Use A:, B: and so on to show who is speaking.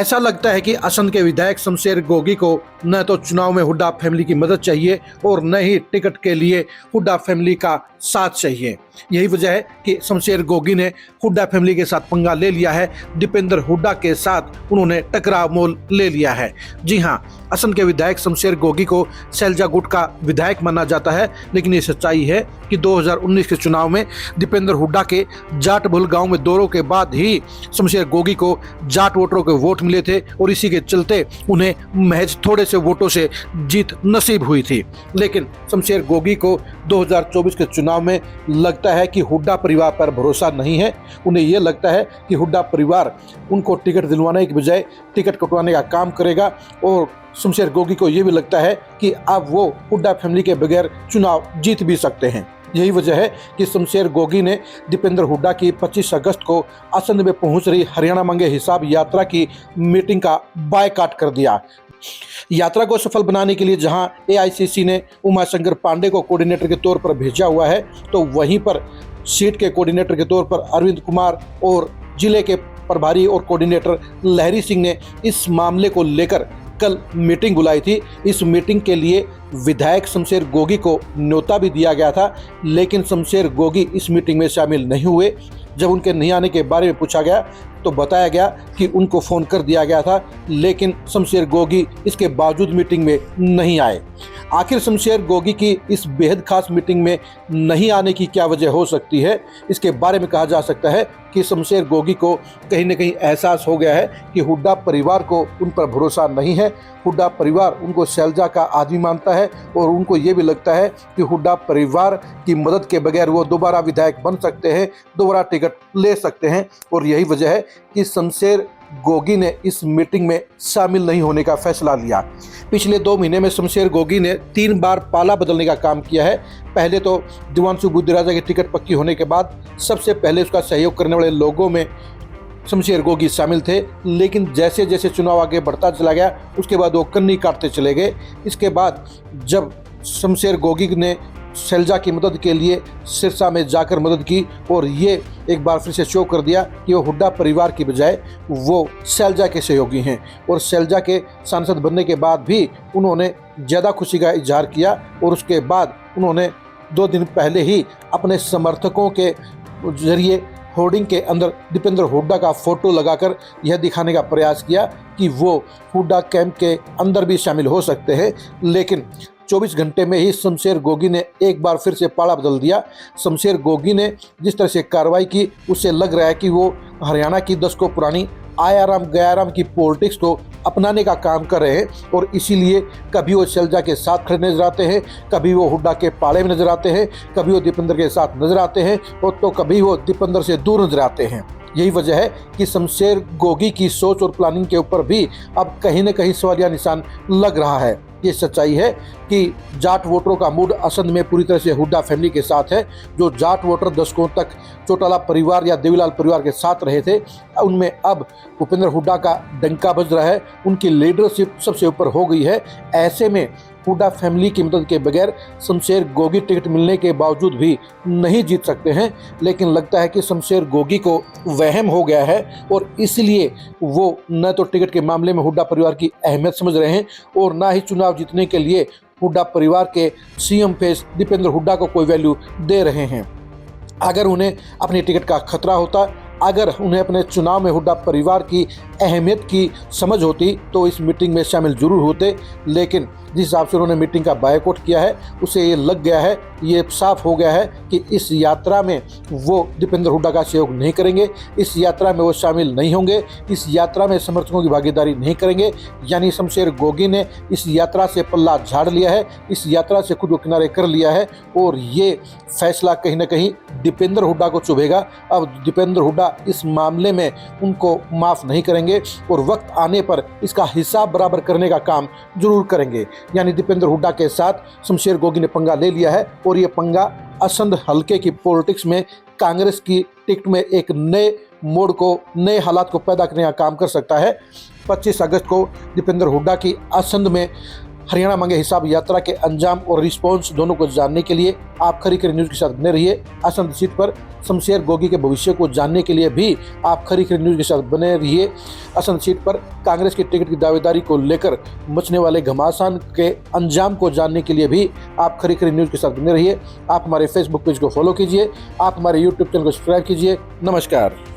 A: ऐसा लगता है कि असंध के विधायक शमशेर गोगी को न तो चुनाव में हुड्डा फैमिली की मदद चाहिए और न ही टिकट के लिए हुड्डा फैमिली का साथ चाहिए। यही वजह है कि शमशेर गोगी ने हुड्डा फैमिली के साथ पंगा ले लिया है। दीपेंद्र हुड्डा के साथ उन्होंने टकराव मोल ले लिया है। जी हाँ, असंध के विधायक शमशेर गोगी को सैलजा गुट का विधायक माना जाता है, लेकिन ये सच्चाई है कि 2019 के चुनाव में दीपेंद्र हुड्डा के जाटभुल गांव में दौरों के बाद ही शमशेर गोगी को जाट वोटरों के वोट मिले थे और इसी के चलते उन्हें महज थोड़े से वोटों से जीत नसीब हुई थी। लेकिन शमशेर गोगी को 2024 के चुनाव में लगता है कि हुड्डा परिवार पर भरोसा नहीं है। उन्हें यह लगता है कि हुड्डा परिवार उनको टिकट दिलवाने की बजाय टिकट कटवाने का काम करेगा और शमशेर गोगी को यह भी लगता है कि अब वो हुड्डा फैमिली के बगैर चुनाव जीत भी सकते हैं। यही वजह है कि शमशेर गोगी ने दीपेंद्र हुड्डा की 25 अगस्त को असंध में पहुंच रही हरियाणा मांगे हिसाब यात्रा की मीटिंग का बायकॉट कर दिया। यात्रा को सफल बनाने के लिए जहां एआईसीसी ने उमाशंकर पांडे को कोऑर्डिनेटर के तौर पर भेजा हुआ है, तो वहीं पर सीट के कोऑर्डिनेटर के तौर पर अरविंद कुमार और जिले के प्रभारी और कोऑर्डिनेटर लहरी सिंह ने इस मामले को लेकर कल मीटिंग बुलाई थी। इस मीटिंग के लिए विधायक शमशेर गोगी को न्योता भी दिया गया था, लेकिन शमशेर गोगी इस मीटिंग में शामिल नहीं हुए। जब उनके नहीं आने के बारे में पूछा गया तो बताया गया कि उनको फ़ोन कर दिया गया था, लेकिन शमशेर गोगी इसके बावजूद मीटिंग में नहीं आए। आखिर शमशेर गोगी की इस बेहद खास मीटिंग में नहीं आने की क्या वजह हो सकती है? इसके बारे में कहा जा सकता है कि शमशेर गोगी को कहीं न कहीं एहसास हो गया है कि हुड्डा परिवार को उन पर भरोसा नहीं है। हुड्डा परिवार उनको सैलजा का आदमी मानता है और उनको ये भी लगता है कि हुड्डा परिवार की मदद के बगैर वो दोबारा विधायक बन सकते हैं, दोबारा टिकट ले सकते हैं। और यही वजह है कि शमशेर गोगी ने इस मीटिंग में शामिल नहीं होने का फैसला लिया। पिछले 2 महीने में शमशेर गोगी ने 3 बार पाला बदलने का काम किया है। पहले तो दिवानसु बुद्धिराजा की टिकट पक्की होने के बाद सबसे पहले उसका सहयोग करने वाले लोगों में शमशेर गोगी शामिल थे, लेकिन जैसे जैसे चुनाव आगे बढ़ता चला गया उसके बाद वो कन्नी काटते चले गए। इसके बाद जब शमशेर गोगी ने सैलजा की मदद के लिए सिरसा में जाकर मदद की और ये एक बार फिर से शो कर दिया कि वो हुड्डा परिवार की बजाय वो सैलजा के सहयोगी हैं, और सैलजा के सांसद बनने के बाद भी उन्होंने ज़्यादा खुशी का इजहार किया। और उसके बाद उन्होंने 2 दिन पहले ही अपने समर्थकों के जरिए होर्डिंग के अंदर दीपेंद्र हुड्डा का फोटो लगाकर यह दिखाने का प्रयास किया कि वो हुड्डा कैंप के अंदर भी शामिल हो सकते हैं। लेकिन 24 घंटे में ही शमशेर गोगी ने एक बार फिर से पाला बदल दिया। शमशेर गोगी ने जिस तरह से कार्रवाई की उससे लग रहा है कि वो हरियाणा की दशकों पुरानी आयाराम गयाराम की पॉलिटिक्स को अपनाने का काम कर रहे हैं, और इसीलिए कभी वो सैलजा के साथ खड़े नजर आते हैं, कभी वो हुड्डा के पाले में नजर आते हैं, कभी वो दीपेंद्र के साथ नजर आते हैं और तो कभी वो दीपेंद्र से दूर नजर आते हैं। यही वजह है कि शमशेर गोगी की सोच और प्लानिंग के ऊपर भी अब कहीं न कहीं सवालिया निशान लग रहा है। ये सच्चाई है कि जाट वोटरों का मूड असंध में पूरी तरह से हुड्डा फैमिली के साथ है। जो जाट वोटर दशकों तक चौटाला परिवार या देवीलाल परिवार के साथ रहे थे, उनमें अब भूपेंद्र हुड्डा का डंका बज रहा है, उनकी लीडरशिप सबसे ऊपर हो गई है। ऐसे में हुड्डा फैमिली की मदद के बगैर शमशेर गोगी टिकट मिलने के बावजूद भी नहीं जीत सकते हैं। लेकिन लगता है कि शमशेर गोगी को वहम हो गया है और इसलिए वो न तो टिकट के मामले में हुड्डा परिवार की अहमियत समझ रहे हैं और ना ही चुनाव जीतने के लिए हुड्डा परिवार के सीएम फेस दीपेंद्र हुड्डा को कोई वैल्यू दे रहे हैं। अगर उन्हें अपनी टिकट का खतरा होता, अगर उन्हें अपने चुनाव में हुड्डा परिवार की अहमियत की समझ होती तो इस मीटिंग में शामिल जरूर होते। लेकिन जिस हिसाब से उन्होंने मीटिंग का बायकॉट किया है उसे ये लग गया है, ये साफ हो गया है कि इस यात्रा में वो दीपेंद्र हुड्डा का सहयोग नहीं करेंगे, इस यात्रा में वो शामिल नहीं होंगे, इस यात्रा में समर्थकों की भागीदारी नहीं करेंगे। यानी शमशेर गोगी ने इस यात्रा से पल्ला झाड़ लिया है, इस यात्रा से खुद को किनारे कर लिया है, और ये फैसला कहीं ना कहीं दीपेंद्र हुड्डा को चुभेगा। अब दीपेंद्र हुड्डा इस मामले में उनको माफ़ नहीं करेंगे और वक्त आने पर इसका हिसाब बराबर करने का काम जरूर करेंगे। यानी दीपेंद्र हुड्डा के साथ शमशेर गोगी ने पंगा ले लिया है और ये पंगा असंध हल्के की पॉलिटिक्स में कांग्रेस की टिकट में एक नए मोड़ को, नए हालात को पैदा करने का काम कर सकता है। 25 अगस्त को दीपेंद्र हुड्डा की असंध में हरियाणा मांगे हिसाब यात्रा के अंजाम और रिस्पॉन्स दोनों को जानने के लिए आप खरी खरी न्यूज के साथ बने रहिए। असंत सीट पर शमशेर गोगी के भविष्य को जानने के लिए भी आप खरी खरी न्यूज के साथ बने रहिए। असंत सीट पर कांग्रेस की टिकट की दावेदारी को लेकर मचने वाले घमासान के अंजाम को जानने के लिए भी आप खरी खरी न्यूज के साथ बने रहिए। आप हमारे फेसबुक पेज को फॉलो कीजिए, आप हमारे यूट्यूब चैनल को सब्सक्राइब कीजिए। नमस्कार।